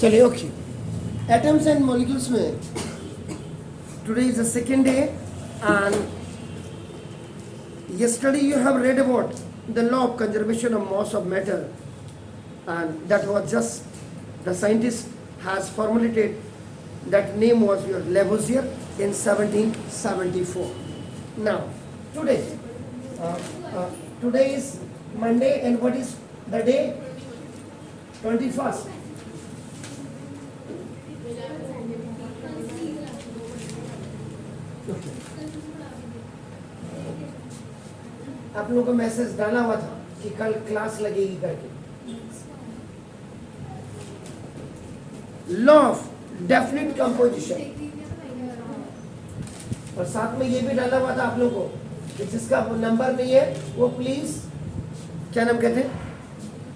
चलिए okay atoms and molecules में today is the second day and yesterday you have read about the law of conservation of mass of matter and that was just the scientist has formulated that name was your Lavoisier in 1774. Now today is Monday and what is the day? 21st. Okay. आप लोगों को message डाला हुआ था कि कल class लगेगी करके। लॉ ऑफ डेफिनेट कंपोजिशन और साथ में ये भी डाला हुआ था आप लोगों को कि जिसका वो नंबर नहीं है वो प्लीज क्या नाम कहते हैं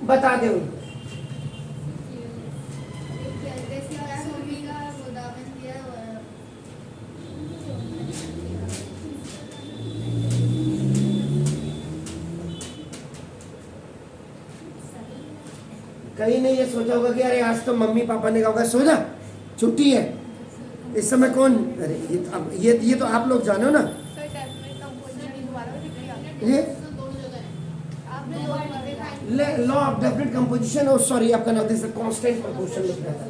बता दे उनको। कहीं ने ये सोचा होगा कि अरे आज तो मम्मी पापा ने कहा होगा सो जा छुट्टी है इस समय कौन अरे ये तो आप लोग जानो ना ये लॉ ऑफ डेफिनेट कंपोजिशन और सॉरी आपका नाम दिस कांस्टेंट प्रोपोर्शन लिख रहा था।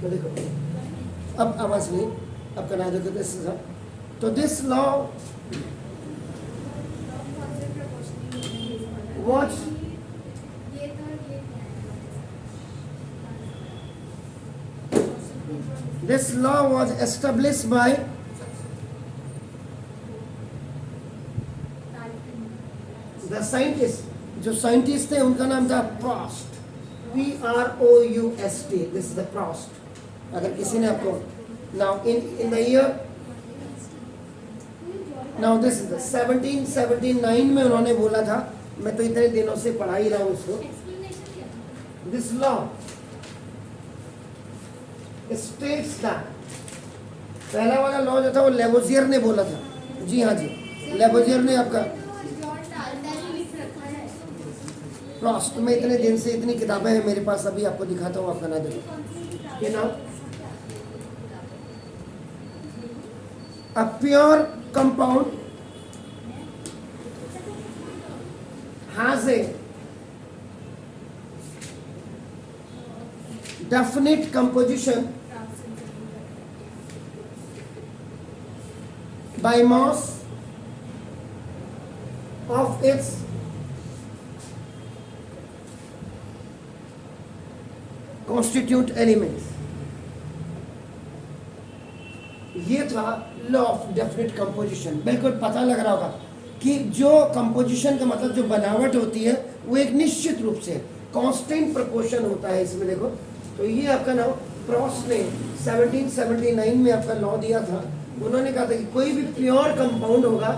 देखो अब आवाज नहीं अब करना देखो दिस तो this law watch this law was establish by the scientist जो साइंटिस्ट थे उनका नाम था Proust PROUST this is the Proust. अगर किसी ने आपको now in the year now this is the 1779 में उन्होंने बोला था मैं तो इतने दिनों से पढ़ा ही रहा हूँ उसको। This law states that पहला वाला लॉ जो था वो लेवोजियर ने बोला था। जी हाँ जी लेवोजियर ने आपका प्रॉस्ट में इतने दिन से इतनी किताबें हैं मेरे पास अभी आपको दिखाता हूँ आपका ना देखो ये नाम A pure compound has a definite composition by mass of its constituent elements. ये था लॉ ऑफ डेफिनेट कंपोजिशन। बिल्कुल पता लग रहा होगा कि जो कंपोजिशन का मतलब जो बनावट होती है वो एक निश्चित रूप से कांस्टेंट प्रोपोर्शन होता है इसमें देखो। तो ये आपका नाम प्रॉस्ट ने 1779 में आपका लॉ दिया था। उन्होंने कहा था कि कोई भी प्योर कंपाउंड होगा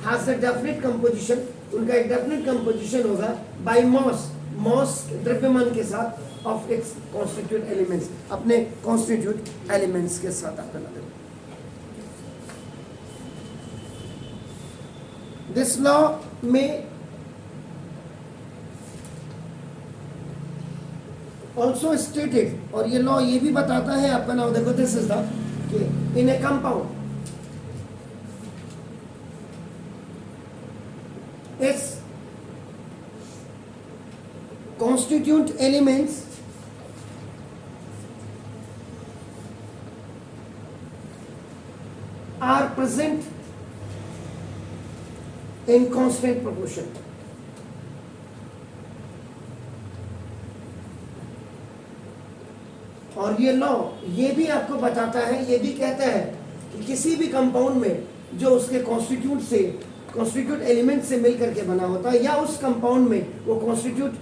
हैज अ डेफिनेट कंपोजिशन उनका एक डेफिनेट कंपोजिशन होगा बाय मॉस मॉस द्रव्यमान के साथ ऑफ इट्स कॉन्स्टिट्यूट एलिमेंट्स अपने कॉन्स्टिट्यूट एलिमेंट्स के साथ आपका नाम। This law may also stated और ये लॉ ये भी बताता है आपका नाम देखो दिस इज द कि in a compound its constituent elements are present in constant proportion। और ये लॉ ये भी आपको बताता है ये भी कहता है कि किसी भी कंपाउंड में जो उसके कॉन्स्टिट्यूट एलिमेंट से मिलकर के बना होता है या उस कंपाउंड में वो कॉन्स्टिट्यूट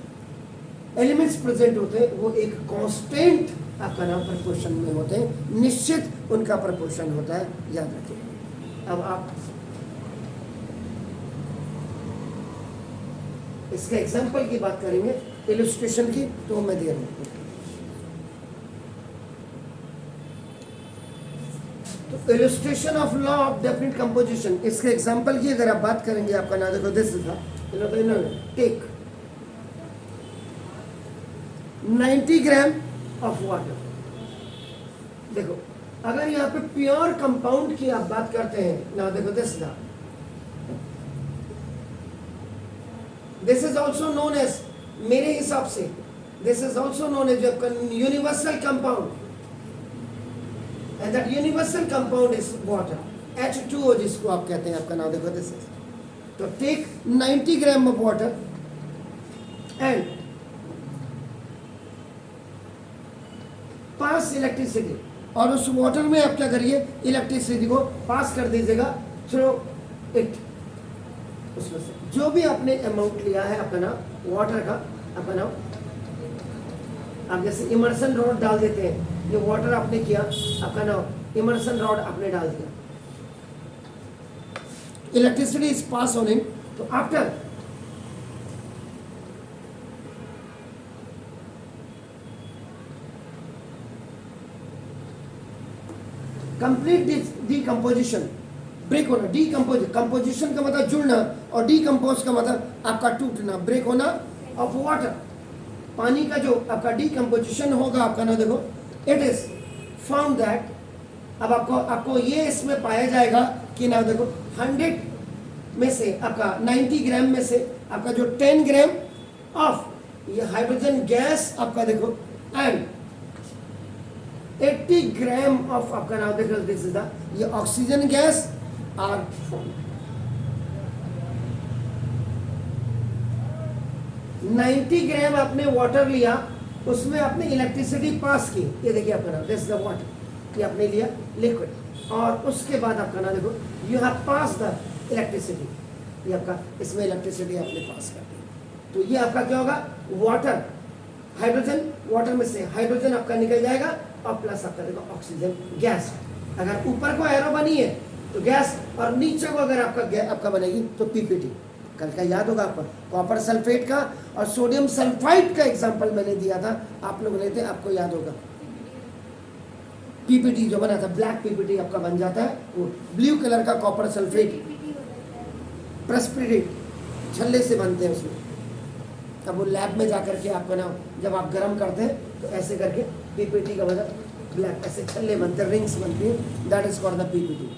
एलिमेंट्स प्रेजेंट होते हैं वो एक कांस्टेंट आपका नाम प्रपोर्शन में होते हैं निश्चित उनका प्रपोर्शन होता है याद रखिए। अब आप इसके एग्जाम्पल की बात करेंगे इलस्ट्रेशन की तो मैं दे रहा हूँ। तो illustration of law of definite composition, इसके एग्जांपल की अगर आप बात करेंगे आपका ना देखो this is take 90 gram of water. देखो अगर यहाँ पे प्योर कंपाउंड की आप बात करते हैं ना देखो this is also known as, मेरे हिसाब से this is also known as universal compound, and that universal compound is water, H2O जिसको आप कहते हैं आपका नाम देखो दिस इज। तो take 90 gram of water and pass electricity, और उस वाटर में आप क्या करिए इलेक्ट्रिसिटी को पास कर दीजिएगा थ्रू इट। उसमें से जो भी आपने अमाउंट लिया है आपका नाम वाटर का आपका नाम, आप जैसे इमर्सन रॉड डाल देते हैं, ये वाटर आपने किया आपका नाम इमर्सन रॉड आपने डाल दिया, electricity is pass on it. तो आफ्टर कंप्लीट डिकम्पोजिशन, ब्रेक होना, कंपोजिशन का मतलब जुड़ना और डिकम्पोज का मतलब आपका टूटना, ब्रेक होना ऑफ वाटर। पानी का जो आपका डिकम्पोजिशन होगा आपका ना देखो इट इज फाउंड दैट, अब आपको ये इसमें पाया जाएगा कि ना देखो 100 में से आपका 90 ग्राम में से आपका जो 10 ग्राम ऑफ ये हाइड्रोजन गैस आपका देखो एंड 80 ग्राम ऑफ आपका नाम देखो दिस इज द ये ऑक्सीजन गैस आर फॉर्म। 90 ग्राम आपने वाटर लिया, उसमें आपने इलेक्ट्रिसिटी पास की, ये देखिए आपका नाम दिस इज द वाटर, ये आपने लिया लिक्विड, और उसके बाद आपका नाम देखो you have pass the electricity, ये आपका इसमें इलेक्ट्रिसिटी आपने पास कर दी। तो ये आपका क्या होगा वाटर, हाइड्रोजन, वाटर में से हाइड्रोजन आपका निकल जाएगा और प्लस आपका देखो ऑक्सीजन गैस। अगर ऊपर को एरो बनी है तो गैस, और नीचे को अगर आपका बनेगी तो पीपीटी। कल का याद होगा आपको कॉपर सल्फेट का और सोडियम सल्फाइड का एग्जांपल मैंने दिया था, आप लोग लेते आपको याद होगा। पीपीटी जो बना था ब्लैक पीपीटी आपका बन जाता है, वो ब्लू कलर का कॉपर सल्फेट प्रेसिपिटेट छल्ले से बनते हैं उसमें। अब वो लैब में जाकर के आपको ना जब आप गर्म करते हैं तो ऐसे करके पीपीटी का मतलब ब्लैक ऐसे छल्ले बनते हैं, रिंग्स बनती हैं, that is called the PPT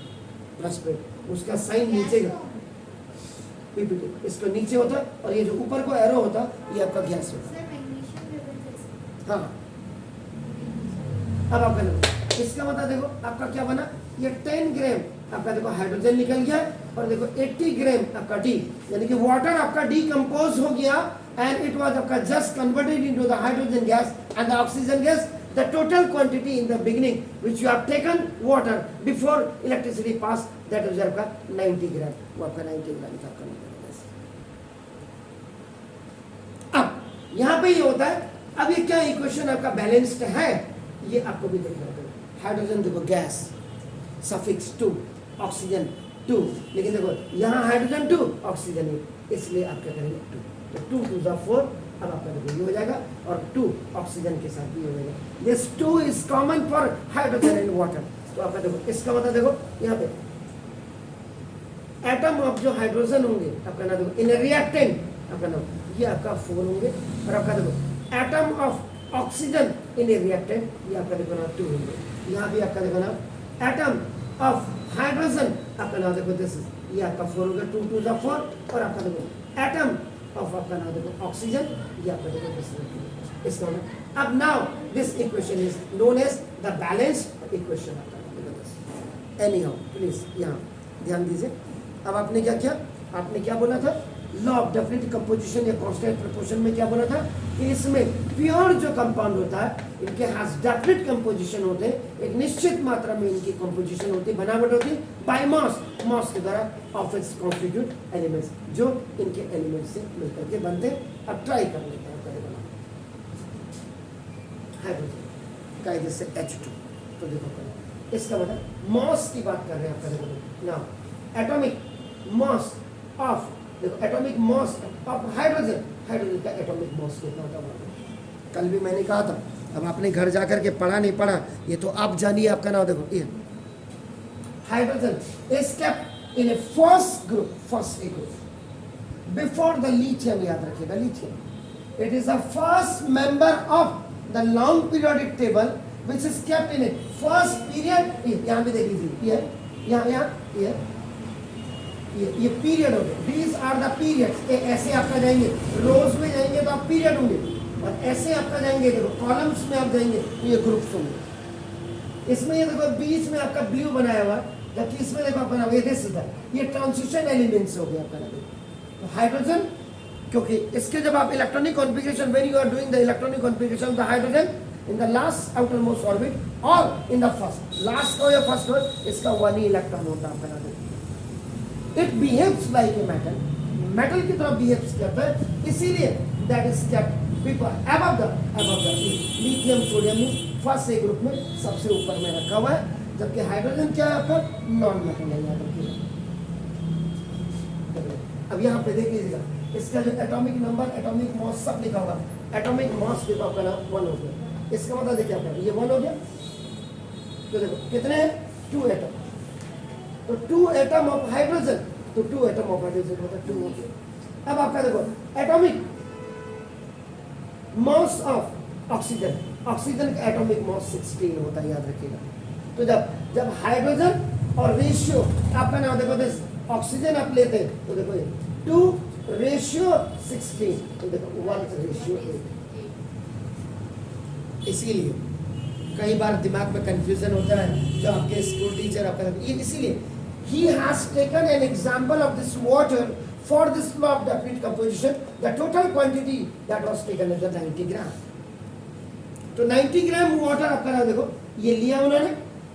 precipitate. उसका साइन नीचे का पीपीटी, इसको नीचे होता है और ये जो ऊपर को एरो होता है ये आपका गैस होता है। हाँ अब आपका देखो इसका मतलब देखो आपका क्या बना, ये 10 ग्राम आपका देखो हाइड्रोजन निकल गया और देखो 80 ग्राम आपका डी, यानी कि वाटर आपका डिकम्पोज हो गया एंड इट वाज आपका just converted into the hydrogen gas and the oxygen gas. The total quantity in the beginning which you have taken water before electricity passed, that is आपका 90 ग्राम, वो आपका 90 ग्राम था आपका gas. अब यहाँ पे ये होता है, अब ये क्या इक्वेशन आपका बैलेंस्ड है ये आपको भी देखना होगा। हाइड्रोजन देखो गैस सफिक्स 2, ऑक्सीजन 2, लेकिन देखो यहाँ हाइड्रोजन 2 ऑक्सीजन 1, इसलिए आप क्या करेंगे 2, तो 2 2 जा 4, अब आपका देखो ये हो जाएगा और 2 ऑक्सीजन के साथ ये हो जाएगा। This 2 is common for hydrogen and water. तो आपका देखो इसका मतलब देखो यहाँ पे एटम ऑफ जो हाइड्रोजन होंगे आपका ना देखो इन रिएक्टेंट आपका नाम ये आपका 4 होंगे, और आपका देखो atom of oxygen in reactant ये आपका देखो ना 2 होंगे। यहाँ भी आपका देखो ना एटम ऑफ हाइड्रोजन आपका नाम देखो दिस ये आपका 4 होगा, 2 2 जा 4, और आपका देखो एटम ऑफ आपका नाम देखो ऑक्सीजन ये आपका देखो दिस इसका मतलब। अब now this equation is known as the balanced equation. Anyhow please यहाँ ध्यान दीजिए। अब आपने क्या किया, आपने क्या बोला था लॉ ऑफ डेफिनेट कंपोजिशन या कांस्टेंट प्रोपोर्शन में क्या बोला था कि इसमें प्योर जो कंपाउंड होता है इनके हैज डेफिनेट कंपोजिशन होते हैं, एक निश्चित मात्रा में इनकी कंपोजिशन होती है, बनावट होती है बाय मास, मास के द्वारा ऑफ इट्स कॉन्स्टिट्यूट एलिमेंट्स, जो इनके एलिमेंट्स से मिलकर के बनते हैं। अब ट्राई कर लेते हैं पहले बना हाइड्रोजन का जैसे H2, तो देखो पहले इसका मतलब मास की बात कर रहे हैं आप देखो ना, एटॉमिक मास ऑफ देखो atomic mass of hydrogen, hydrogen का एटॉमिक मास कितना होता है कल भी मैंने कहा था। अब आपने घर जाकर के पढ़ा नहीं पढ़ा ये तो आप जानिए, आपका नाम देखो ये hydrogen is kept in a first group, first A group, before the lithium. याद रखिएगा lithium. It is the first member of the long periodic table which is kept in a first period. यहाँ भी देख लीजिए, ये period हो गए. These are the periods. ऐसे आपका जाएंगे, रोज में जाएंगे तो आप पीरियड होंगे, और ऐसे आपका जाएंगे देखो कॉलम्स में आप जाएंगे तो ये ग्रुप्स होंगे. इसमें ये देखो बीच में आपका ब्लू बनाया हुआ, जबकि इसमें देखो आपका नाम ये ट्रांजिशन एलिमेंट्स हो गया आपका नाम. तो हाइड्रोजन, क्योंकि इसके जब आप electronic configuration, when you are doing the electronic configuration of the hydrogen in the last outermost orbit और इन द फर्स्ट, लास्ट का या फर्स्ट हो, इसका वन ही इलेक्ट्रॉन होता है आपका नाम. It behaves like a metal, metal की तरह बिहेव्स करता है, इसीलिए that is kept above the lithium sodium first A group में सबसे ऊपर में रखा हुआ है. जबकि हाइड्रोजन क्या है आपका, नॉन मेटल है. याद रखिएगा. अब यहाँ पे देख लीजिएगा, इसका जो एटॉमिक नंबर, एटॉमिक मास सब लिखा होगा. एटॉमिक मास देखो आपका नाम 1 हो गया. इसका मतलब देखिए आपका ये 1 हो गया. तो देखो कितने हैं, 2 एटम. तो 2 एटम ऑफ हाइड्रोजन, तो 2 एटम ऑफ हाइड्रोजन होता है 2 हो गया. अब आपका देखो atomic mass of oxygen, oxygen का एटॉमिक मास 16 होता है. याद रखिएगा. तो जब हाइड्रोजन और रेशियो आपका नाम देखो, दिस ऑक्सीजन आप लेते हैं तो देखो ये 2:16, तो देखो 1:8. इसीलिए कई बार दिमाग में कंफ्यूजन होता है जो आपके स्कूल टीचर आपका, इसीलिए he has taken an example of this water for this law of definite composition. The total quantity that was taken is 90 gram. तो 90 ग्राम वाटर आपका नाम देखो ये लिया उन्होंने,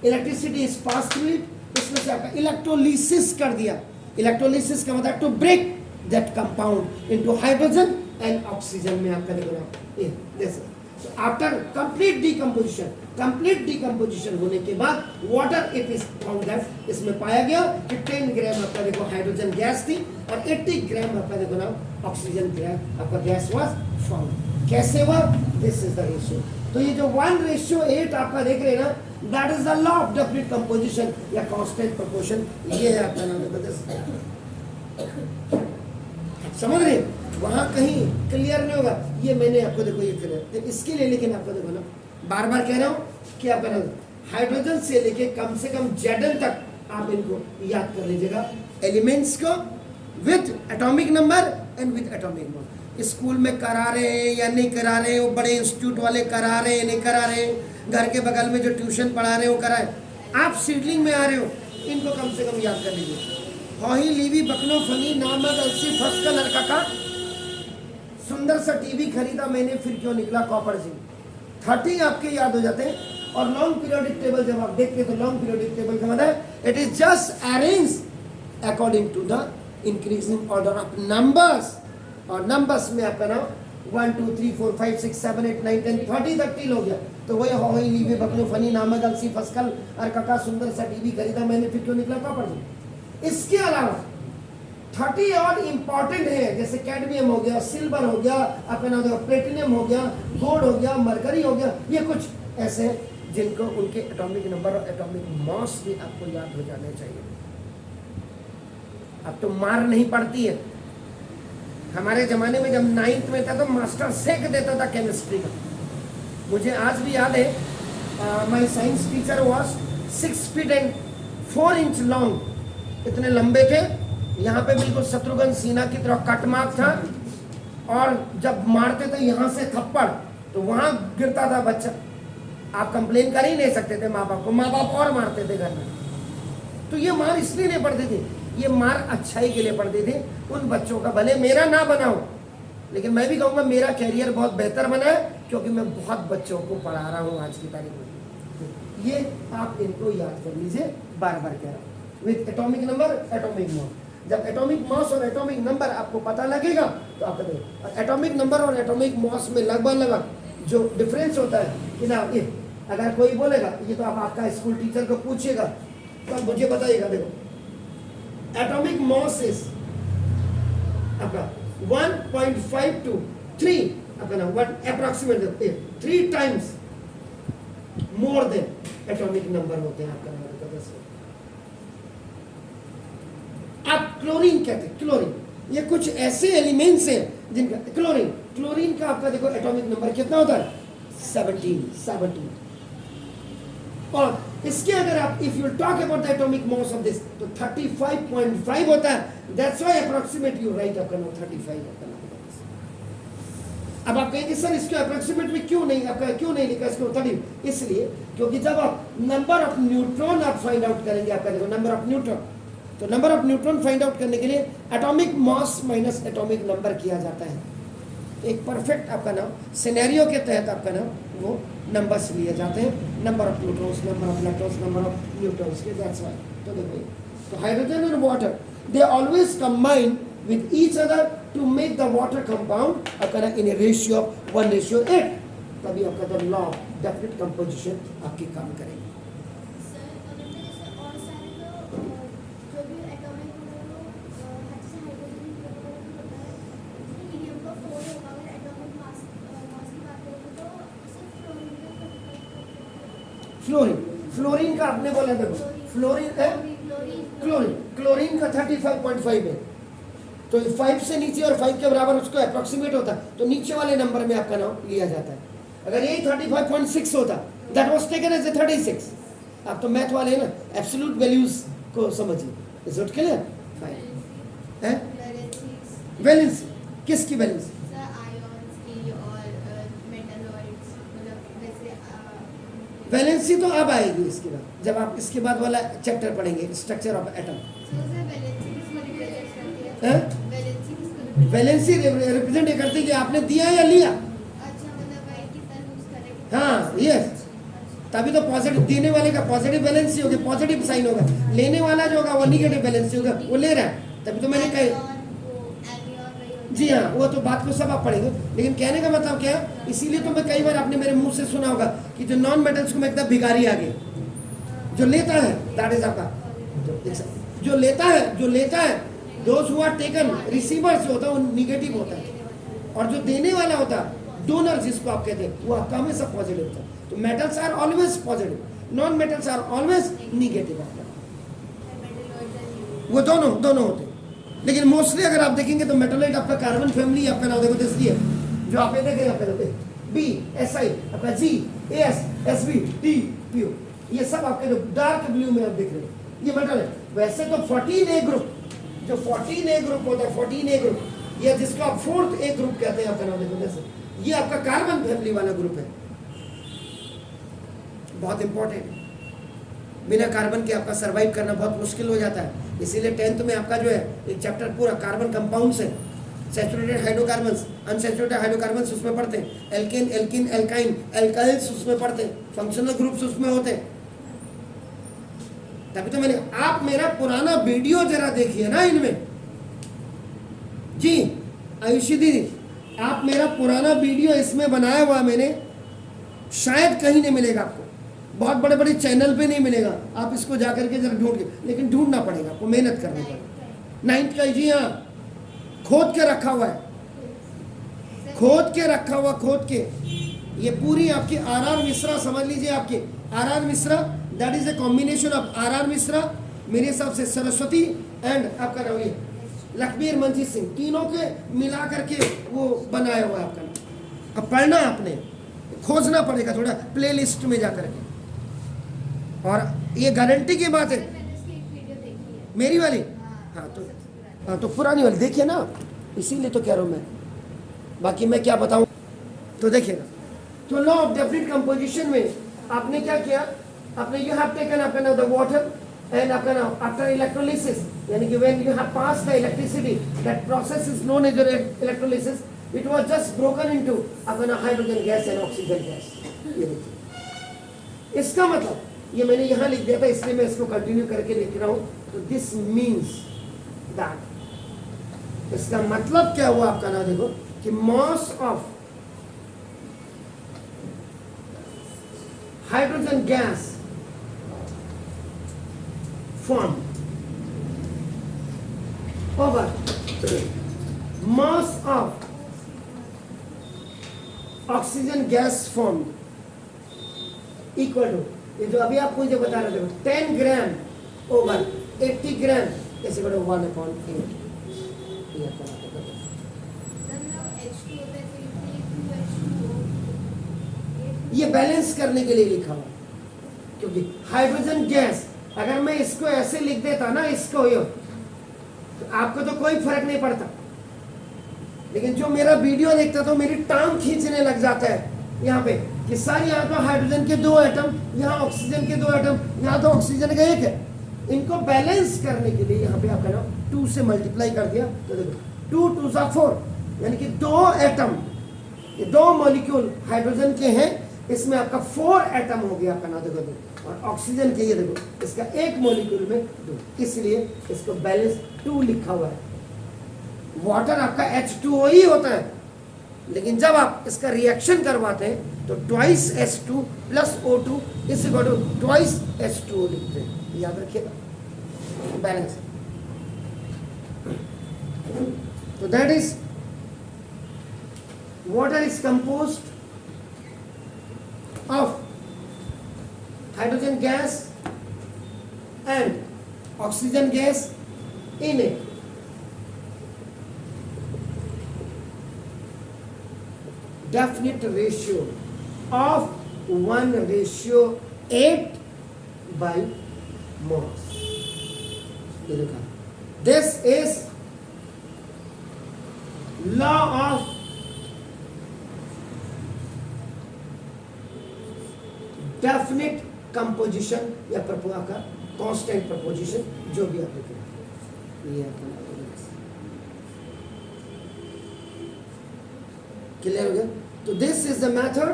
electricity is pass through it, इसमें से आपका इलेक्ट्रोलिसिस कर दिया. इलेक्ट्रोलिसिस का मतलब to break that compound into hydrogen and oxygen में आपका देखो ना ये जैसे. आफ्टर कंप्लीट डिकम्पोजिशन होने के बाद water it is found that, इसमें पाया गया कि 10 ग्राम आपका देखो हाइड्रोजन गैस थी और 80 ग्राम आपका देखो ना ऑक्सीजन गैस आपका गैस वाज फाउंड. कैसे हुआ, दिस इज द रेशियो. तो ये जो 1:8 आपका देख रहे हैं ना, that is the law of definite composition या कांस्टेंट प्रोपोर्शन. ये है आपका नाम समझ रहे, वहां कहीं क्लियर नहीं होगा. ये मैंने आपको देखो ये क्लियर, तो इसके लिए लेकिन आपको देखो ना बार बार कह रहा हूं कि आपका नाम हाइड्रोजन से लेके कम से कम Zn तक आप इनको याद कर लीजिएगा, एलिमेंट्स को with atomic number and with atomic mass. School में करा रहे हैं या नहीं करा रहे हैं, वो बड़े इंस्टीट्यूट वाले करा रहे हैं नहीं करा रहे हैं, घर के बगल में जो ट्यूशन पढ़ा रहे हैं वो कराए, आप सीडलिंग में आ रहे हो, इनको कम से कम याद कर लीजिए. हॉही लीवी बकनो फनी नामक अलसी फर्स्ट का लड़का का सुंदर सा टीवी खरीदा मैंने, फिर क्यों निकला कॉपर जी. 30 आपके याद हो जाते हैं. और लॉन्ग पीरियोडिक टेबल जब आप देखते हैं तो लॉन्ग पीरियोडिक टेबल का मतलब है it is just arrange according to the increasing order of numbers. और नंबर्स में आपका नाम 1 2 3 4 5 6 7 8 9 10 30 तक टील हो गया. तो वही हॉही लीवी बकनो फनी नामक अलसी फसकल और काका सुंदर सा टीवी खरीदा मैंने, फिर क्यों निकला कॉपर जी. इसके अलावा 30 और इंपॉर्टेंट है, जैसे कैडमियम हो गया, सिल्वर हो गया, अपना प्लेटिनियम हो गया, गोल्ड हो गया, मरकरी हो गया. ये कुछ ऐसे हैं जिनको उनके एटॉमिक नंबर और एटॉमिक मास भी आपको याद हो जाने चाहिए. अब तो मार नहीं पड़ती है. हमारे ज़माने में जब 9th में था तो मास्टर सेक देता था केमिस्ट्री का. मुझे आज भी याद है, माई science teacher was 6 feet and 4 inch long, इतने लंबे थे. यहाँ पे बिल्कुल शत्रुघ्न सिन्हा की तरह कट मार्क था, और जब मारते थे यहाँ से थप्पड़ तो वहाँ गिरता था बच्चा. आप कंप्लेन कर ही नहीं सकते थे माँ बाप को, माँ बाप और मारते थे घर में. तो ये मार इसलिए नहीं पड़ती थी, ये मार अच्छाई के लिए पड़ती थी उन बच्चों का. भले मेरा ना बनाओ, लेकिन मैं भी कहूँगा मेरा कैरियर बहुत बेहतर बना है, क्योंकि मैं बहुत बच्चों को पढ़ा रहा हूँ आज की तारीख में. ये आप इनको याद कर लीजिए, बार बार कह रहा हूँ. With atomic number, atomic mass. जब एटॉमिक मास और एटॉमिक नंबर आपको पता लगेगा तो आप करेंगे. एटॉमिक नंबर और एटॉमिक मास में लगभग जो डिफरेंस होता है कि ना, ये अगर कोई बोलेगा, ये तो आप आपका स्कूल टीचर को पूछिएगा तो आप मुझे बताइएगा. देखो एटॉमिक मास इज आपका 1.5 to 3 आपका ना 1 approximate 3 times more than atomic number होते हैं आपका. आप क्लोरीन कहते हैं, क्लोरीन, ये कुछ ऐसे एलिमेंट्स हैं जिनका क्लोरीन, क्लोरीन का आपका देखो एटॉमिक नंबर कितना होता है 17। और इसके अगर आप if you talk about the atomic mass of this तो 35.5 होता है, that's why approximate you right आपका नाम 35 आपका नाम। अब आप कहेंगे सर इसको अप्रोक्सीमेट में क्यों नहीं आपका क्यों नहीं लिखा इसको 30, इसलिए क्योंकि जब आप नंबर ऑफ न्यूट्रॉन आप फाइंड आउट करेंगे, आपका देखो नंबर ऑफ न्यूट्रॉन, तो number of neutron find out करने के लिए atomic mass minus atomic number किया जाता है। एक परफेक्ट आपका नाम सिनेरियो के तहत आपका नाम वो नंबर्स लिए जाते हैं, number of protons, number of electrons, number of neutrons के, दैट्स व्हाई। तो देखो तो hydrogen and water they always combine with each other to make the water compound आपका in a ratio of 1:8, तभी आपका the law of definite composition आपकी काम करेगी। सर अगर मैं जैसे और सारे जो भी एटॉमिक जैसे हाइड्रोजन वगैरह भी होता है, जैसे हीलियम का 4 होगा, अगर एटॉमिक मास की बात करें तो सिर्फ फ्लोरीन, फ्लोरीन का आपने बोला देखो फ्लोरीन है, क्लोरीन का 35.5 है, तो 5 से नीचे और 5 के बराबर उसको अप्रोक्सीमेट होता है, तो नीचे वाले नंबर में आपका नाम लिया जाता है। अगर यही 35.6 होता that was taken as a 36। आप तो मैथ वाले हैं ना, एब्सोल्यूट वैल्यूज को समझिए। Is it clear? फाइन है। वैलेंसी किसकी वैलेंसी? वैलेंसी तो अब आएगी इसके बाद, जब आप इसके बाद वाला चैप्टर पढ़ेंगे structure of atom. Valency represent ये करती है कि आपने दिया या लिया। हाँ यस, तभी तो पॉजिटिव, देने वाले का पॉजिटिव वैलेंसी होगी, पॉजिटिव साइन होगा, लेने वाला जो होगा वो निगेटिव वैलेंसी होगा, वो ले रहा है, तभी तो मैंने कहा। जी हाँ, वो तो बात को सब आप पढ़ेंगे, लेकिन कहने का मतलब क्या है, इसीलिए तो मैं कई बार आपने मेरे मुंह से सुना होगा कि जो नॉन मेटल्स को मैं एकदम भिखारी आ गई, जो लेता है दैट इज आपका, जो लेता है those who are taken, receivers जो होता है वो निगेटिव होता है, और जो देने वाला होता है डोनर जिसको आप कहते हैं वो आपका हमेशा पॉजिटिव होता है। तो metals are always positive, non metals are always negative, वो दोनों होते हैं। लेकिन मोस्टली अगर आप देखेंगे तो मेटलोइड आपका कार्बन फैमिली आपका नाम देखो तो ये जो आप ये देखेंगे आपका बी एस आई आपका G S S B T P O, ये सब आपके जो डार्क ब्लू में आप देख रहे हैं ये मेटल है। वैसे तो 14A ग्रुप, जो 14A ग्रुप होता है, 14A ग्रुप ये जिसको आप 4th A ग्रुप कहते हैं आपका नाम देखो जैसे, ये आपका कार्बन फैमिली वाला ग्रुप है, बहुत इंपॉर्टेंट है। बिना कार्बन के आपका सर्वाइव करना बहुत मुश्किल हो जाता है, इसीलिए 10th में आपका जो है एक चैप्टर पूरा कार्बन कंपाउंड्स है, सैचुरेटेड हाइड्रोकार्बन्स, अनसैचुरेटेड हाइड्रोकार्बन्स उसमें पढ़ते हैं, एल्केन, एल्कीन, एल्काइन, एल्काइल्स उसमें पढ़ते हैं, फंक्शनल ग्रुप्स उसमें होते हैं। तभी तो मैंने, आप मेरा पुराना वीडियो जरा देखिए ना इनमें, जी आयुषी दीदी आप मेरा पुराना वीडियो इसमें बनाया हुआ मैंने, शायद कहीं नहीं मिलेगा आपको, बहुत बड़े बड़े चैनल पे नहीं मिलेगा, आप इसको जाकर के जरा ढूंढ के, लेकिन ढूंढना पड़ेगा आपको, मेहनत करनी पड़ेगी। 9th का, जी हाँ खोद के रखा हुआ है, खोद के ये पूरी आपकी आर मिश्रा समझ लीजिए, आपके R Mishra that is a combination of R Mishra, मेरे हिसाब से सरस्वती एंड आपका नाम ये लखबीर मंजीत सिंह, तीनों के मिला करके वो बनाया हुआ है आपका नाम। अब पढ़ना आपने, खोजना पड़ेगा थोड़ा प्लेलिस्ट में जाकर के, और ये गारंटी की बात है मेरी वाली, हाँ तो पुरानी वाली देखिए ना, इसीलिए तो कह रहा हूँ मैं, बाकी मैं क्या बताऊँ। तो देखिएगा, तो लॉ ऑफ डेफिनिट कंपोजिशन में आपने क्या किया, आपने यू हैव टेकन आपका नाम द वाटर एंड आपका नाम आफ्टर इलेक्ट्रोलिसिस, यानी कि when you have pass the electricity that process is known as electrolysis, it was just broken into आपका नाम hydrogen gas and oxygen gas. ये देखिए, इसका मतलब ये मैंने यहाँ लिख दिया था, इसलिए मैं इसको कंटिन्यू करके लिख रहा हूँ। तो दिस मीन्स दैट, इसका मतलब क्या हुआ आपका ना, देखो कि mass of hydrogen gas form over mass of oxygen gas form equal to, ये जो अभी आप मुझे बता रहे थे 10 gram over 80 gram is equal to 1/8 ये आपका ये बैलेंस करने के लिए लिखा हुआ, क्योंकि हाइड्रोजन गैस अगर मैं इसको ऐसे लिख देता ना, इसको यो, तो आपको तो कोई फर्क नहीं पड़ता, लेकिन जो मेरा वीडियो देखता तो मेरी टांग खींचने लग जाता है यहाँ पे कि सर यहाँ तो हाइड्रोजन के 2 एटम, यहाँ ऑक्सीजन के 2 एटम, यहाँ तो ऑक्सीजन का 1 है। इनको बैलेंस करने के लिए यहाँ पे आपका ना 2 से मल्टीप्लाई कर दिया तो देखो 2 2 सा 4, यानी कि 2 एटम, ये 2 मॉलिक्यूल हाइड्रोजन के हैं, इसमें आपका 4 एटम हो गया आपका ना, देखो 2, और ऑक्सीजन के ये देखो इसका 1 मॉलिक्यूल में 2, इसलिए इसको बैलेंस 2 लिखा हुआ है। वाटर आपका H2O ही होता है, लेकिन जब आप इसका रिएक्शन करवाते हैं तो twice H2 plus O2 is equal to twice H2O लिखते हैं, याद रखिएगा, बैलेंस। तो that is water is composed of hydrogen gas and oxygen gas in a definite ratio of 1:8 by mass. This is law of definite composition या का constant preposition, जो भी आप लिखें, ये क्लियर हो गया। तो दिस इज द मेथड,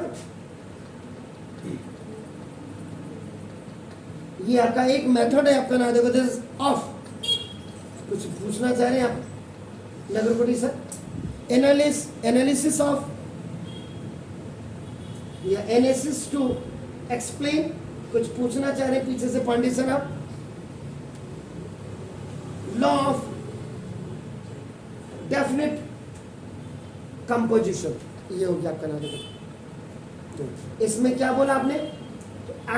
ये आपका एक मेथड है आपका ना, देखो दिस ऑफ, कुछ पूछना चाह रहे हैं आप नगरकोटी सर, एनालिसिस ऑफ या एनालिसिस टू एक्सप्लेन, कुछ पूछना चाह रहे हैं पीछे से पांडे सर आप, लॉ ऑफ डेफिनेट कंपोजिशन, ये हो गया आपका नाम। तो इसमें क्या बोला आपने,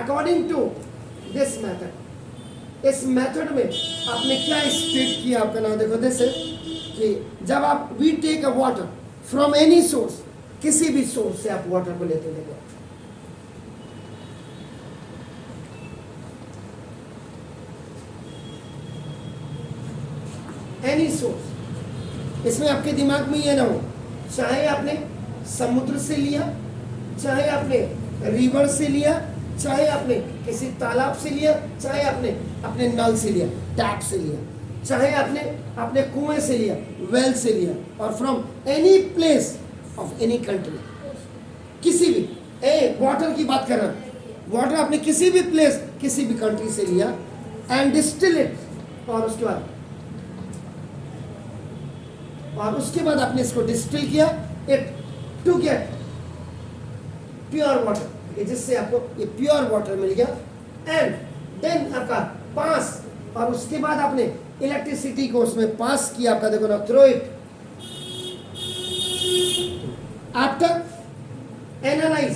अकॉर्डिंग टू दिस मेथड, इस मेथड में आपने क्या स्टेट किया आपका नाम, देखो दिस कि जब आप we take a water from any source, किसी भी सोर्स से आप वाटर को लेते, देखो एनी सोर्स, इसमें आपके दिमाग में ये ना हो, चाहे आपने समुद्र से लिया, चाहे आपने रिवर से लिया, चाहे आपने किसी तालाब से लिया, चाहे आपने अपने नल से लिया, टैप से लिया, चाहे आपने अपने कुएं से लिया, वेल से लिया, और from any place of any country, किसी भी वाटर की बात कर रहा हूं, वाटर आपने किसी भी प्लेस, किसी भी कंट्री से लिया एंड डिस्टिल इट, और उसके बाद आपने इसको डिस्टिल किया it to get pure water, जिससे आपको ये प्योर वाटर मिल गया, एंड देन आपका पास, और उसके बाद आपने इलेक्ट्रिसिटी को उसमें पास किया आपका, देखो ना, थ्रो इट, आफ्टर एनालाइज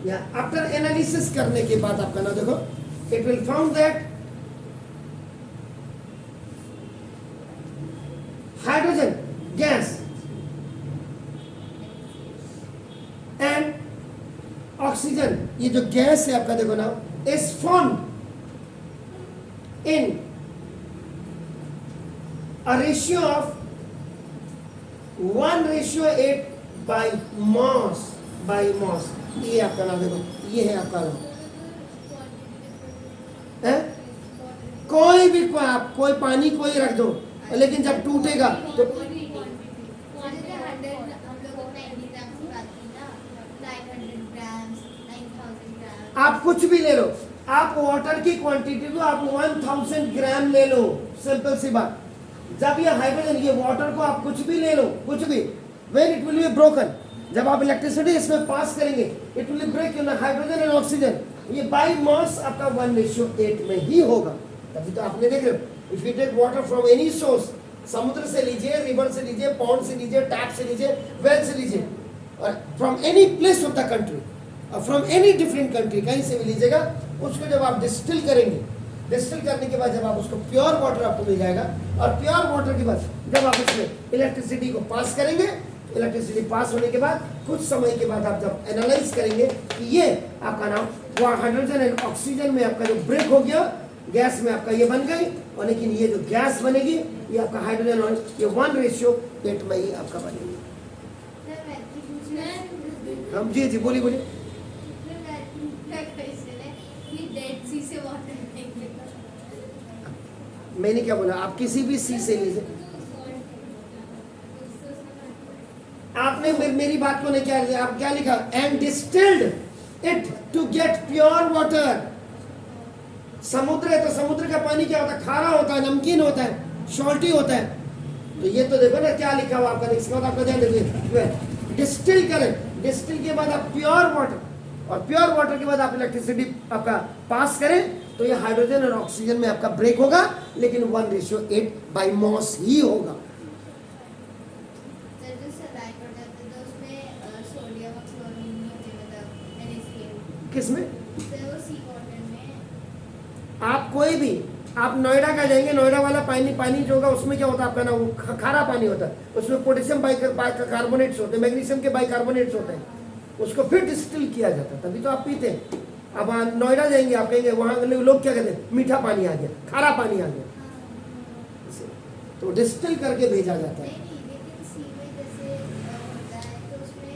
या आफ्टर एनालिसिस करने के बाद आपका ना, देखो it will found that hydrogen gas and oxygen, ये जो गैस है आपका, देखो ना, is found in a ratio of 1:8 by mass, ये आपका नाम, देखो ये है आपका नाम, कोई भी आप कोई पानी कोई रख दो, लेकिन जब टूटेगा तो आप कुछ भी ले लो, आप वाटर की क्वांटिटी को आप 1000 ग्राम ले लो, सिंपल सी बात। जब ये हाइड्रोजन, ये वाटर को आप कुछ भी ले लो, कुछ भी, when it will be broken, जब आप इलेक्ट्रिसिटी इसमें पास करेंगे, it will break in hydrogen and oxygen, ये बाई मास आपका 1:8 में ही होगा। तभी तो आपने देख रहे हो, if you take water from any source, समुद्र से लीजिए, रिवर से लीजिए, पॉन्ड से लीजिए, टैप से लीजिए, वेल से लीजिए, और from any place of the country, और फ्रॉम एनी डिफरेंट कंट्री, कहीं से भी लीजिएगा, उसको जब आप डिस्टिल करेंगे डिस्टिल करने के बाद जब आप उसको प्योर वाटर आपको मिल जाएगा, और प्योर वाटर के बाद जब आप उसमें इलेक्ट्रिसिटी को पास करेंगे, इलेक्ट्रिसिटी पास होने के बाद कुछ समय के बाद आप जब एनालाइज करेंगे कि ये आपका नाम वो हाइड्रोजन एंड ऑक्सीजन में आपका जो ब्रेक हो गया, गैस में आपका ये बन गई, और लेकिन ये जो गैस बनेगी ये आपका हाइड्रोजन और ये 1:8 में ही आपका बनेगी। सर मैं पूछना है, हम जी जी बोलिए बोलिए। मेरा क्वेश्चन है कि डेड सी से वाटर निकलेगा। मैंने क्या बोला, आप किसी भी सी से लीजिए। आपने मेरी बात को नहीं क्या लिया, आप क्या लिखा, and distilled it to get pure water. समुद्र है तो समुद्र का पानी क्या होता है, खारा होता है, नमकीन होता है, सॉल्टी होता है। तो ये तो देखो ना क्या लिखा हुआ आपका, इसके बाद आपका ध्यान देखिए, डिस्टिल करें, डिस्टिल के बाद आप प्योर वाटर, और प्योर वाटर के बाद आप इलेक्ट्रिसिटी आपका पास करें, तो ये हाइड्रोजन और ऑक्सीजन में आपका ब्रेक होगा, लेकिन 1:8 बाई मॉस ही होगा। सर जो सलाइड हो जाता है तो उसमें सोडियम और क्लोरीन नहीं होते, मतलब NaCl। किसमें? सर वो सी वाटर में। आप कोई भी, आप नोएडा का जाएंगे, नोएडा वाला पानी जो होगा उसमें क्या होता है आपका ना, वो खारा पानी होता है, उसमें पोटेशियम बाइकार्बोनेट्स होते हैं, मैग्नीशियम के बाइकार्बोनेट्स होते हैं, उसको फिर डिस्टिल किया जाता है, तभी तो आप पीते हैं। अब नोएडा जाएंगे, आप कहेंगे वहाँ लोग क्या कहते हैं, मीठा पानी आ गया, खारा पानी आ गया, तो डिस्टिल करके भेजा जाता है। नहीं लेकिन सी में जैसे होता है तो उसमें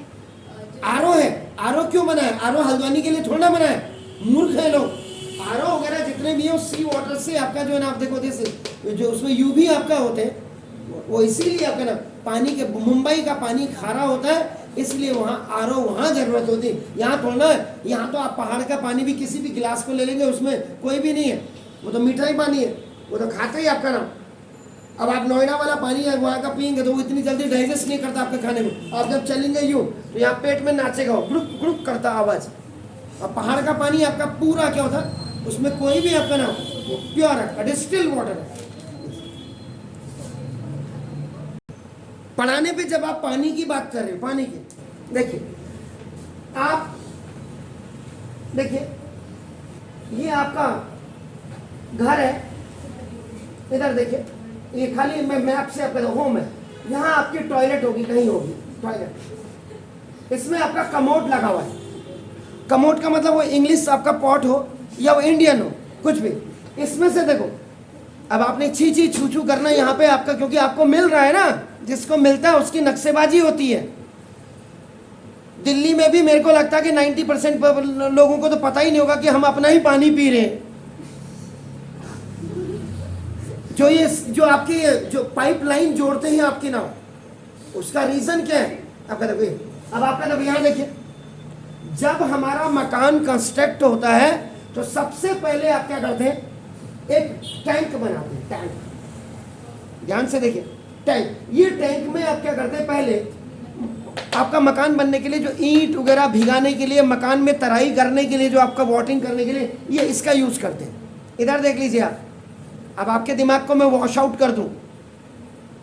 जो आरओ है, आरओ क्यों बना है, आरओ हल्द्वानी के लिए थोड़ा ना बना है, मूर्ख है लोग। आरओ वगैरह जितने भी हो सी वाटर से आपका जो है ना, आप देखो जैसे जो उसमें यूवी आपका होते हैं, वो इसीलिए आपका ना पानी के, मुंबई का पानी खारा होता है, इसलिए वहाँ आरओ वहाँ जरूरत होती है, यहाँ थोड़ा ना। यहाँ तो आप पहाड़ का पानी भी किसी भी गिलास को ले लेंगे, उसमें कोई भी नहीं है, वो तो मीठा ही पानी है, वो तो खाते ही आपका नाम। अब आप नोएडा वाला पानी है वहाँ का पियेंगे तो वो इतनी जल्दी डाइजेस्ट नहीं करता आपके खाने में। आप जब चलेंगे यूँ तो यहाँ पेट में नाचेगा, ग्रुप ग्रुप करता आवाज़। और पहाड़ का पानी आपका पूरा क्या होता है, उसमें कोई भी आपका ना प्योर है, डिस्टिल वाटर है। पढ़ाने पे जब आप पानी की बात कर रहे हो, पानी की, देखिए आप देखिए ये आपका घर है, इधर देखिए, ये खाली मैं मैप से आपका होम है, यहाँ आपकी टॉयलेट होगी, कहीं होगी टॉयलेट, इसमें आपका कमोड लगा हुआ है। कमोड का मतलब वो इंग्लिश आपका पॉट हो या वो इंडियन हो, कुछ भी, इसमें से देखो, अब आपने छी छी छू छू करना यहाँ पे आपका, क्योंकि आपको मिल रहा है ना, जिसको मिलता है उसकी नक्शेबाजी होती है। दिल्ली में भी मेरे को लगता है कि 90% लोगों को तो पता ही नहीं होगा कि हम अपना ही पानी पी रहे हैं। जो आपकी जो पाइपलाइन जोड़ते हैं आपकी नाव, उसका रीजन क्या है आपका, देखिए अब आपका देखो यहाँ देखिए, जब हमारा मकान कंस्ट्रक्ट होता है तो सबसे पहले आप क्या करते हैं, एक टैंक बनाते हैं, टैंक, ध्यान से देखिए, टैंक। ये टैंक में आप क्या करते हैं, पहले आपका मकान बनने के लिए जो ईंट वगैरह भिगाने के लिए, मकान में तराई करने के लिए, जो आपका वाटरिंग करने के लिए, ये इसका यूज करते हैं। इधर देख लीजिए आप, अब आपके दिमाग को मैं वॉश आउट कर दूं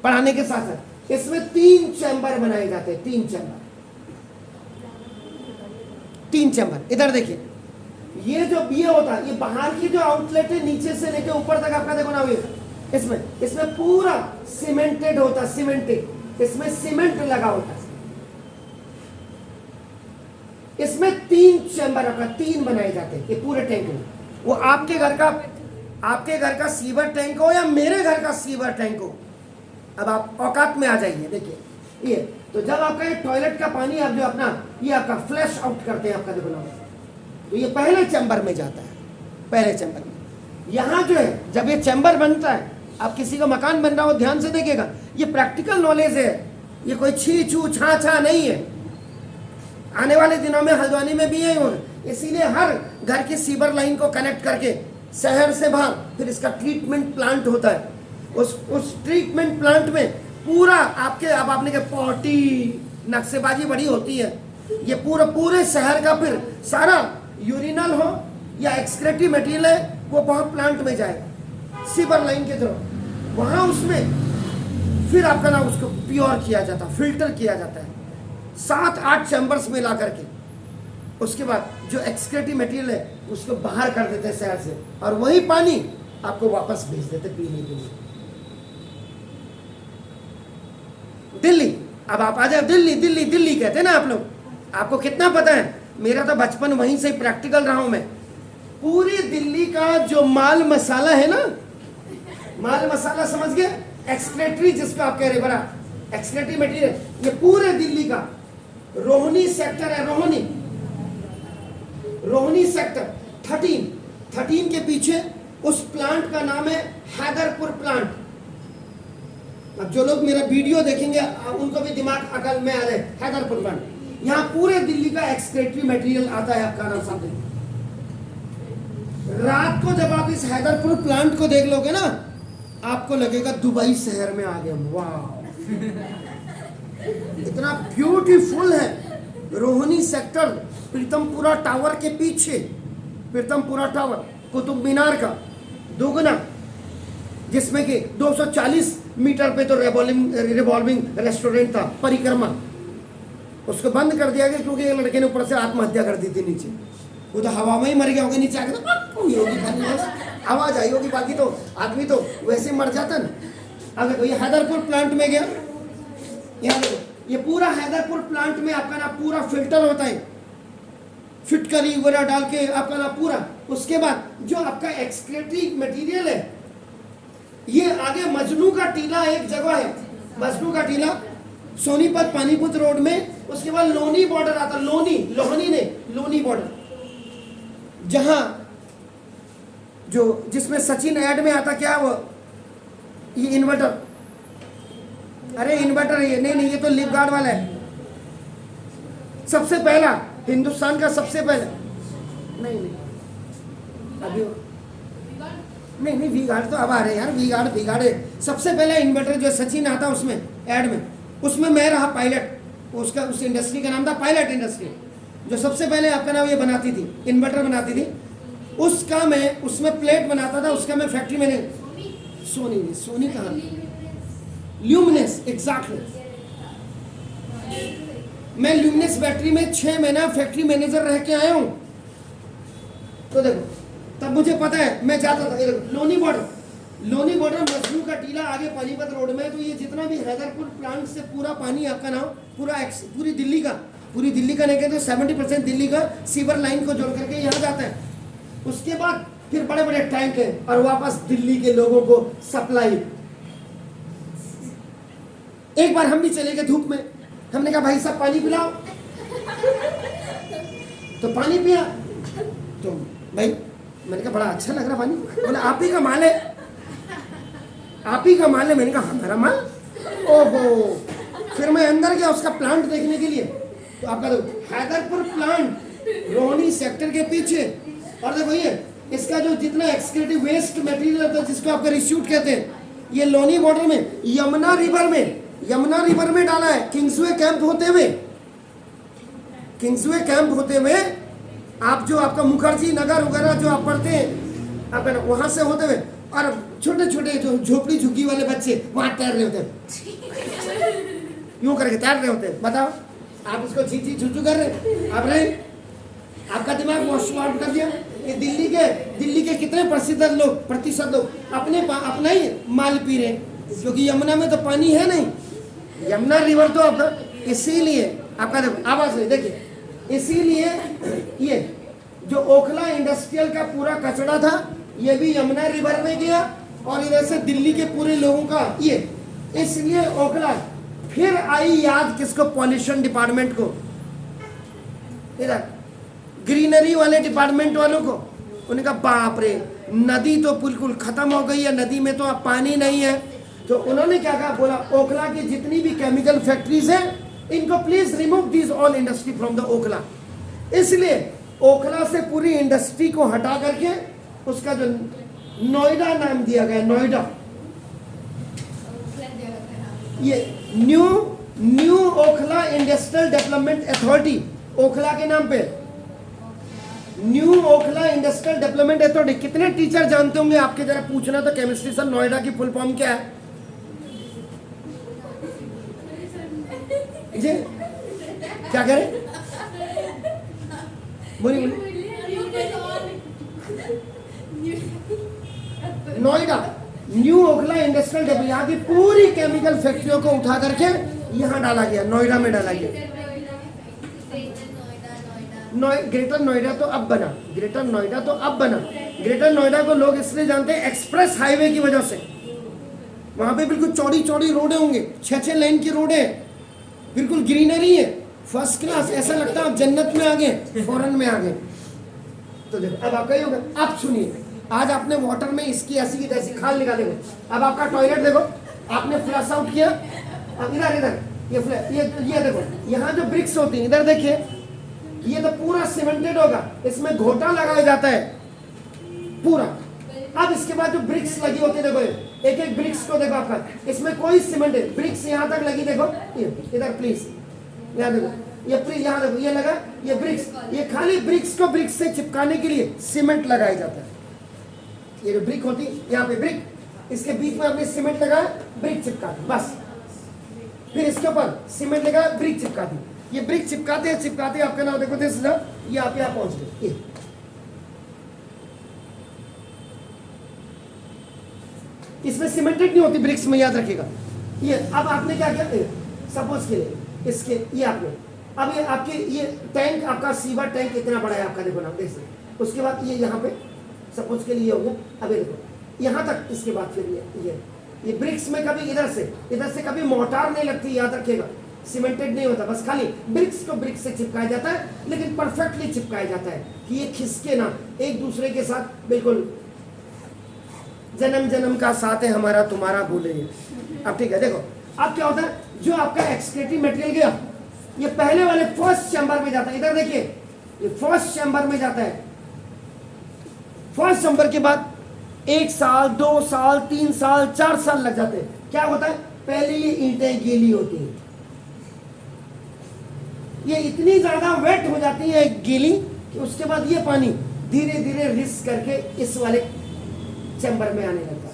पढ़ाने के साथ साथ, इसमें 3 चैम्बर बनाए जाते हैं, 3 चैम्बर। इधर देखिए, ये जो ये होता है, ये बाहर की जो आउटलेट है, नीचे से लेकर ऊपर तक आपका देखो ना, ये इसमें पूरा सीमेंटेड होता है, सीमेंटेड, इसमें सीमेंट लगा होता है। इसमें 3 चैम्बर आपका 3 बनाए जाते हैं, ये पूरे टैंक में। वो आपके घर का सीवर टैंक हो या मेरे घर का सीवर टैंक हो, अब आप औकात में आ जाइए। देखिए ये तो जब आपका ये टॉयलेट का पानी आप जो अपना ये आपका फ्लैश आउट करते हैं आपका, देखो ना, तो ये पहले चैम्बर में जाता है, पहले चैम्बर में। यहाँ जो है जब ये चैम्बर बनता है, आप किसी का मकान बन रहा हो ध्यान से देखिएगा, ये प्रैक्टिकल नॉलेज है, ये कोई छी छू छा छा नहीं है। आने वाले दिनों में हल्द्वानी में भी यही होगा, इसीलिए हर घर की सीवर लाइन को कनेक्ट करके शहर से बाहर फिर इसका ट्रीटमेंट प्लांट होता है। उस ट्रीटमेंट प्लांट में पूरा आपके, अब आपने के पॉटी नक्शेबाजी बड़ी होती है, ये पूरे शहर का फिर सारा यूरिनल हो या एक्सक्रेटिव मटेरियल है, वो वहाँ प्लांट में जाएगा सीवर लाइन के थ्रू, वहाँ उसमें फिर आपका ना उसको प्योर किया जाता है, फिल्टर किया जाता है 7-8 चैम्बर्स में ला करके। उसके बाद जो एक्सक्रेटिव मटेरियल है उसको बाहर कर देते हैं शहर से, और वही पानी आपको वापस भेज देते पीने के लिए। दिल्ली, अब आप आ जाओ दिल्ली दिल्ली दिल्ली कहते हैं ना आप लोग, आपको कितना पता है, मेरा तो बचपन वहीं से प्रैक्टिकल रहा हूं मैं। पूरी दिल्ली का जो माल मसाला है ना, माल मसाला समझ गए, एक्सक्रेटरी जिसको आप कह रहे बड़ा एक्सक्रेटरी मटेरियल, ये पूरे दिल्ली का रोहिणी सेक्टर है, रोहिणी सेक्टर 13 के पीछे उस प्लांट का नाम है हैदरपुर प्लांट। अब जो लोग मेरा वीडियो देखेंगे उनको भी दिमाग अकल में आ जाए, हैदरपुर प्लांट। यहाँ पूरे दिल्ली का एक्सक्रेटरी मटेरियल आता है आपका नाम सामने। रात को जब आप इस हैदरपुर प्लांट को देख लोगे ना, आपको लगेगा दुबई शहर में आ गए। वाह, इतना ब्यूटीफुल है। रोहिणी सेक्टर प्रीतमपुरा टावर के पीछे, प्रीतमपुरा टावर कुतुब मीनार का दोगुना, जिसमें कि 240 मीटर पे तो रिवॉल्विंग रेस्टोरेंट था, परिक्रमा, उसको बंद कर दिया गया क्योंकि एक लड़के ने ऊपर से आत्महत्या कर दी थी नीचे। वो तो हवा में ही मर गया होगा, नीचे आके तो आवाज आई होगी, बाकी तो आदमी तो वैसे मर जाता ना। अब देखो ये हैदरपुर प्लांट में गया, यहाँ देखो ये पूरा हैदरपुर प्लांट में आपका ना पूरा फिल्टर होता है, फिटकरी वगैरह डाल के आपका ना पूरा। उसके बाद जो आपका एक्सक्रेटरी मटेरियल है, ये आगे मजनू का टीला एक जगह है, मजनू का टीला सोनीपत पानीपत रोड में। उसके बाद लोनी बॉर्डर आता, लोनी बॉर्डर, जहां जो जिसमें सचिन ऐड में आता क्या वो, ये इन्वर्टर, अरे इन्वर्टर ये नहीं, ये तो लिप गार्ड वाला है। सबसे पहला हिंदुस्तान का सबसे पहला, नहीं अभी नहीं वी गार्ड तो अब आ रहे हैं यार, वी गार्ड है। सबसे पहला इन्वर्टर जो सचिन आता उसमें ऐड में, उसमें मैं रहा पायलट। उसका उस इंडस्ट्री का नाम था पायलट इंडस्ट्री, जो सबसे पहले आपका नाम ये बनाती थी, इन्वर्टर बनाती थी। उसका मैं उसमें प्लेट बनाता था, उसका मैं फैक्ट्री में, सोनी कहाँ, ल्यूमिनस, एग्जैक्टली। मैं ल्यूमिनस बैटरी में 6 महीना फैक्ट्री मैनेजर रह के आया हूं। तो देखो तब मुझे पता है, मैं जाता था लोनी बॉर्डर मजनू का टीला आगे पानीपत रोड में। तो ये जितना भी हैदरपुर प्लांट से पूरा पानी आपका नाम पूरी दिल्ली का नहीं कहते, 70% दिल्ली का सीवर लाइन को जोड़ करके यहाँ जाता है। उसके बाद फिर बड़े बड़े टैंक है और वापस दिल्ली के लोगों को सप्लाई। एक बार हम भी चले गए धूप में, हमने कहा भाई साहब पानी पिलाओ, तो पानी पिया। तो भाई मैंने कहा बड़ा अच्छा लग रहा पानी, बोले आप ही का माल है, मैंने कहा हमारा माल, ओहो। फिर मैं अंदर गया उसका प्लांट देखने के लिए। तो आपका देखो हैदरपुर प्लांट रोहिणी सेक्टर के पीछे, और देखो ये इसका जो जितना एक्सक्रेटिव वेस्ट मटेरियल होता है जिसको आपका रिस्यूट कहते हैं, ये लोनी बॉर्डर में यमुना रिवर में डाला है। किंग्सवे कैंप होते हुए आप जो आपका मुखर्जी नगर वगैरह जो आप पढ़ते हैं आपका वहां से होते हुए, और छोटे छोटे जो झोपड़ी झुग्गी वाले बच्चे वहां तैर रहे होते हैं, यूं करके तैर रहे होते हैं। बताओ आप इसको ची झुझू कर रहे, आप रहे, आपका दिमाग वॉश आउट कर दिया। ये दिल्ली के कितने प्रतिशत लोग अपना ही माल पी रहे, क्योंकि यमुना में तो पानी है नहीं, यमुना रिवर तो आपका, इसीलिए आपका आवाज नहीं देखिए, इसीलिए ये जो ओखला इंडस्ट्रियल का पूरा कचरा था ये भी यमुना रिवर में गया, और इधर से दिल्ली के पूरे लोगों का ये, इसलिए ओखला फिर आई याद किसको, पॉल्यूशन डिपार्टमेंट को, इधर ग्रीनरी वाले डिपार्टमेंट वालों को। उन्होंने कहा बाप रे नदी तो बिल्कुल खत्म हो गई है, नदी में तो अब पानी नहीं है। तो उन्होंने क्या कहा, बोला ओखला की जितनी भी केमिकल फैक्ट्रीज है इनको please remove this all industry from the Okhla. इसलिए ओखला से पूरी इंडस्ट्री को हटा करके उसका जो नोएडा नाम दिया गया, नोएडा। ये new Okhla industrial development authority, Okhla के नाम पे new Okhla industrial development authority. कितने टीचर जानते होंगे आपके, जरा पूछना तो केमिस्ट्री सर नोएडा की फुल फॉर्म क्या है जी, क्या करें, बोलिए Noida new Okhla industrial develop, यहाँ की पूरी केमिकल फैक्ट्रियों को उठा करके यहाँ डाला गया, नोएडा में डाला गया। ग्रेटर नोएडा तो अब बना, ग्रेटर नोएडा तो अब बना। ग्रेटर नोएडा को लोग इसलिए जानते हैं एक्सप्रेस हाईवे की वजह से। वहां पे बिल्कुल चौड़ी चौड़ी रोडें होंगे, 6-6 लेन की रोडें, बिल्कुल ग्रीनरी है, फर्स्ट क्लास, ऐसा लगता है आप जन्नत में आ गए, फॉरेन में आ गए। तो देखो अब आपका ही होगा। आप सुनिए, आज आपने वाटर में इसकी ऐसी की तैसी खाल निकालेंगे, अब आपका टॉयलेट देखो, आपने फ्लश आउट किया, अब इधर इधर ये देखो, यहाँ जो ब्रिक्स होती है इधर देखिए, ये तो पूरा सीमेंटेड होगा, इसमें घोटा लगाया जाता है पूरा। अब इसके बाद जो ब्रिक्स लगी होती है, देखो एक एक ब्रिक्स को देखो आपका, इसमें कोई सीमेंट है, ब्रिक्स यहाँ तक लगी, देखो इधर प्लीज, यहाँ देखो, ये यहाँ देखो, ये लगा, ये ब्रिक्स, ये खाली ब्रिक्स को ब्रिक्स से चिपकाने के लिए सीमेंट लगाया जाता है। ये जो ब्रिक होती है, यहाँ पे ब्रिक, इसके बीच में आपने सीमेंट लगाया, ब्रिक चिपका दी, बस। फिर इसके ऊपर सीमेंट लगाया, ब्रिक चिपका दी। ये ब्रिक चिपकाते चिपकाते आपका नाम देखो, दिस ये आप यहाँ पहुंच गए। ये इसमें सीमेंटेड नहीं होती ब्रिक्स में, याद रखिएगा। ये अब आपने क्या किया, सपोज के लिए इसके ये आपने, अब ये आपके ये टैंक, आपका सीवर टैंक कितना बड़ा है आपका, देखो ना देखिए। उसके बाद ये यहाँ पे सपोज के लिए हो गया, अब ये देखो यहाँ तक, इसके बाद फिर ये ब्रिक्स में कभी इधर से कभी मोटार नहीं लगती, याद रखिएगा। सीमेंटेड नहीं होता, बस खाली ब्रिक्स को ब्रिक्स से चिपकाया जाता है, लेकिन परफेक्टली चिपकाया जाता है कि ये खिसके ना, एक दूसरे के साथ बिल्कुल जन्म जन्म का साथ है हमारा तुम्हारा, भूले। अब ठीक है, देखो अब क्या होता है, जो आपका एक्सक्रीटिव मटेरियल गया, ये पहले वाले फर्स्ट चैम्बर में जाता है, इधर देखिए, ये फर्स्ट चैम्बर में जाता है। फर्स्ट चैम्बर के बाद 1 साल 2 साल 3 साल 4 साल लग जाते हैं। क्या होता है, पहले ये ईंटें गीली होती हैं, ये इतनी ज्यादा वेट हो जाती है गीली कि उसके बाद ये पानी धीरे धीरे रिस करके इस वाले चैम्बर में आने लगता है।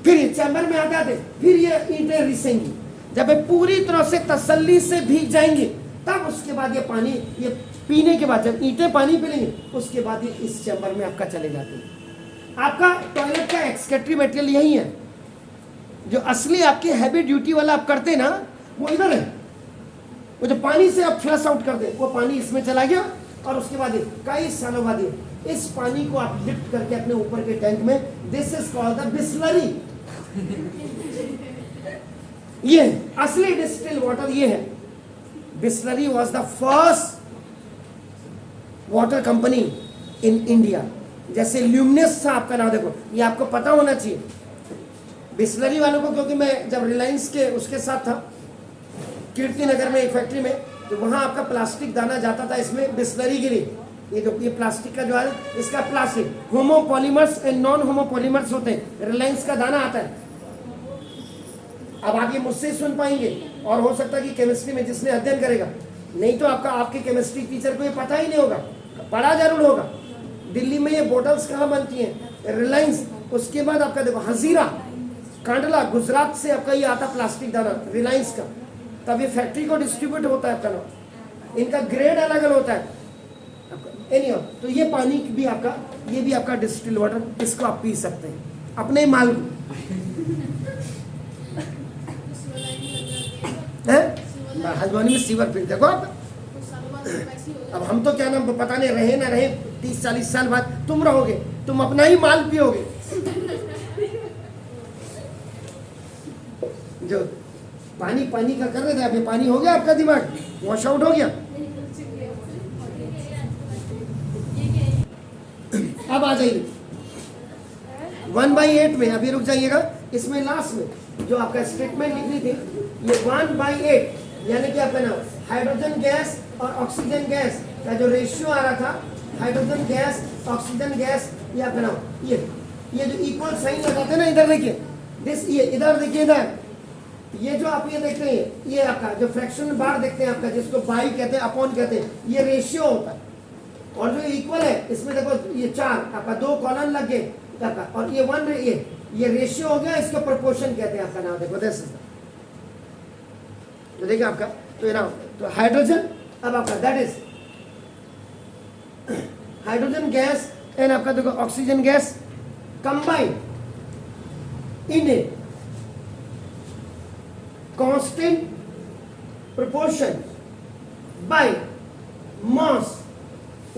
फिर ये चैम्बर में आते आते फिर ये ईंटें रिसेंगी, जब ये पूरी तरह से तसल्ली से भीग जाएंगे, तब उसके बाद ये पानी, ये पीने के बाद जब ईंटें पानी पी लेंगे, उसके बाद ये इस चैम्बर में आपका चले जाते हैं। आपका टॉयलेट का एक्सक्रीटिव मटेरियल यही है, जो असली आपकी हैवी ड्यूटी वाला आप करते हैं ना, वो इधर है। वो जो पानी से आप फ्लश आउट करते हैं, वो पानी इसमें चला गया, और उसके बाद कई सालों बाद इस पानी को आप लिफ्ट करके अपने ऊपर के टैंक में, this is called the Bisleri. ये असली डिस्टिल वाटर ये है। Bisleri was the first water company in India. जैसे ल्यूमिनस था आपका नाम, देखो ये आपको पता होना चाहिए बिस्लरी वालों को, क्योंकि मैं जब रिलायंस के उसके साथ था कीर्ति नगर में एक फैक्ट्री में, तो वहाँ आपका प्लास्टिक दाना जाता था इसमें बिस्लरी के लिए। ये जो ये प्लास्टिक का जो है, इसका plastic homopolymers and non homopolymers होते हैं। रिलायंस का दाना आता है। अब आप ये मुझसे सुन पाएंगे, और हो सकता है कि केमिस्ट्री में जिसने अध्ययन करेगा, नहीं तो आपके केमिस्ट्री टीचर को ये पता ही नहीं होगा, पढ़ा जरूर होगा। दिल्ली में ये बोटल्स कहाँ बनती हैं, रिलायंस। उसके बाद आपका देखो हजीरा, कांडला, गुजरात से आपका ये आता प्लास्टिक दाना रिलायंस का, तब ये फैक्ट्री को डिस्ट्रीब्यूट होता है आपका नाम। इनका ग्रेड अलग अलग होता है। एनीहाउ, तो ये पानी भी आपका, ये भी आपका डिस्टिल वाटर, इसको आप पी सकते हैं अपने माल को। हल्द्वानी में सीवर फिर देखो आप। अब हम तो क्या नाम पता नहीं, रहे ना रहे 30-40 साल बाद तुम रहोगे, तुम अपना ही माल पियोगे। जो पानी पानी का कर रहे थे, अभी पानी हो गया, आपका दिमाग वॉश आउट हो गया। अब आ जाइए 1/8 में, अभी रुक जाइएगा, इसमें लास्ट में जो आपका स्टेटमेंट लिखनी थी, ये 1/8 यानी कि आपका नाम हाइड्रोजन गैस और ऑक्सीजन गैस का जो रेशियो आ रहा था, हाइड्रोजन गैस ऑक्सीजन गैस, ये आपका नाम ये जो इक्वल साइन लगाते हैं ना, इधर देखिए दिस, ये इधर देखिए, इधर ये जो आप ये देखते हैं, ये आपका जो फ्रैक्शन बार देखते हैं आपका, जिसको बाई कहते हैं, अपॉन कहते हैं, ये रेशियो होता है। और जो इक्वल है, इसमें देखो ये 4 आपका 2 कॉलन लग गए आपका, और ये 1 ये रेशियो हो गया, इसको प्रोपोर्शन कहते हैं आपका नाम। देखो दिस तो देखिए आपका, तो ये नाम, तो हाइड्रोजन, अब आपका that is hydrogen gas and आपका देखो oxygen gas combine in a constant proportion by mass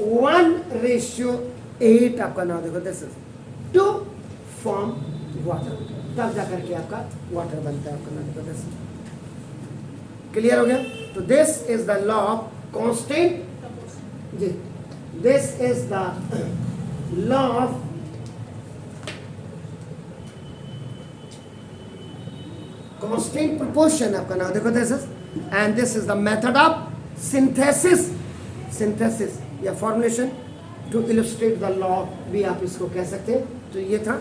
1:8 आपका नाम देखो this is to form water, तब जाकर के आपका वाटर बनता है आपका नाम देखो दिस। क्लियर हो गया? तो this is the law of constant जी, this is the law of constant proportion आपका नाम देखो this is, and this is the method of synthesis या formulation to illustrate the law भी आप इसको कह सकते हैं। तो ये था।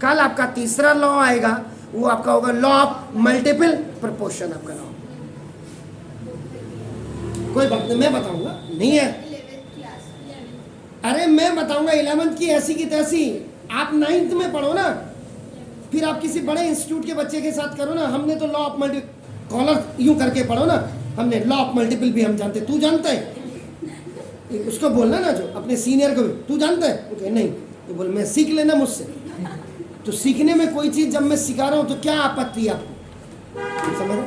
कल आपका तीसरा लॉ आएगा, वो आपका होगा लॉ ऑफ मल्टीपल प्रोपोर्शन आपका लॉ। कोई बात नहीं, मैं बताऊंगा, नहीं है 11th क्लास 11th अरे मैं बताऊंगा 11th की ऐसी की तैसी, आप 9th में पढ़ो ना, फिर आप किसी बड़े इंस्टीट्यूट के बच्चे के साथ करो ना। हमने तो लॉ ऑफ मल्टीपल कॉलर यूं करके पढ़ो ना, हमने लॉ ऑफ मल्टीपल भी हम जानते। तू जानता है? उसको बोलना ना, जो अपने सीनियर को भी, तू जानता है? ओके नहीं, तो बोल मैं सीख लेना मुझसे। तो सीखने में कोई चीज़ जब मैं सिखा रहा हूँ तो क्या आपत्ति है आपको? समझ रहे हो?